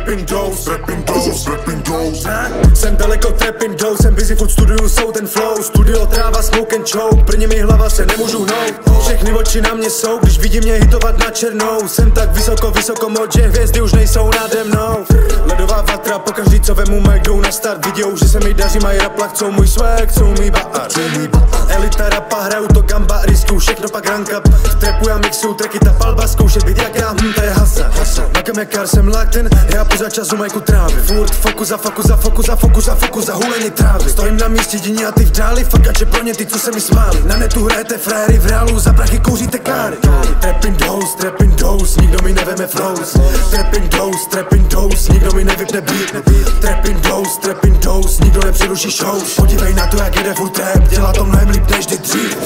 trapping dose, trapping dose, trapping dose. Jsem daleko trapping dose, jsem busy food studiu, jsou ten flow. Studio tráva, smoke and choke, prně mi hlava se nemůžu hnout. Všechny oči na mě jsou, když vidí mě hitovat na černou. Jsem tak vysoko, vysoko moc, že hvězdy už nejsou nade mnou. Ledová vatra, pokaždý co vemu mic jdou na start. Vidějou, že se mi daří, mají raplach, chcou můj swag, chcou mý bar. Elita rapa, hraju to gamba, riskuju všechno pak rank up. V trapu já mixuju tracky, ta palba, zkoušet být jak já, to je hasa. Makam jak kar jsem lakten, já pořád čas u majku trávy. Furt fokus a fokus a fokus a fokus a fokus a hulení trávy. Stojím na místě, jediní a ty v dáli, fakače pro ně ty, co se mi smáli. Na netu hrajete fréry, v reálu za prachy kouříte káry. Trapping dose, nikdo mi neveme flows. Trapping dose, nikdo mi nevypne beat. Trapping dose, nikdo nepřeruší show. Podívej na to, jak jede full trap, dělá to mnohem líp než dřív.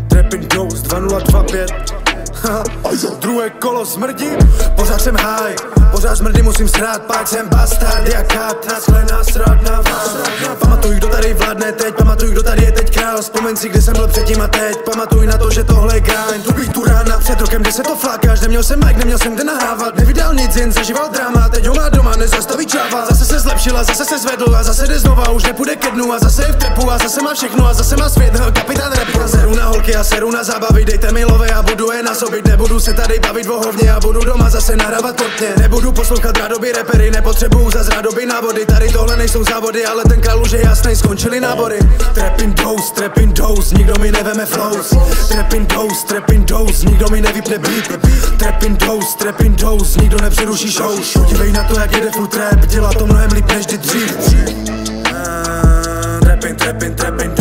Trapping dose 2025. Druhé kolo smrdí, pořád jsem high, pořád smrdí, musím srát, pak jsem bastard jak kat, naschlená srát na vás. Pamatuj, kdo tady vládne teď, pamatuj, kdo tady je teď král. Vzpomeň si, kde jsem byl předtím a teď, pamatuj na to, že tohle je grind. Tu být tu rána, před rokem, kde se to flákáš, neměl jsem mic, neměl jsem kde nahrávat. Nevydal nic, jen zažíval drama, teď ho má doma, nezastaví čáva. Zase se zlepšila, zase se zvedl a zase jde znova, už nepůjde ke dnu a zase je v tepu a zase má všechno a zase má svět, kapitán rapu. Seru na holky a seru na zábavy, dejte mi love a budu je nasobit, nebudu se tady bavit o hovně a budu doma zase nahrávat totně. Nebudu poslouchat rádoby repery, nepotřebuju zas rádoby návody. Tady tohle nejsou závody, ale ten král už je jasnej, skončili nábory. Trapping dose, nikdo mi neveme flows. Trapping dose, nikdo mi nevypne beat. Trapping dose, nikdo nepřeruší show. Podívej na to, jak jede full trap, dělá to mnohem líp než dřív. Trapping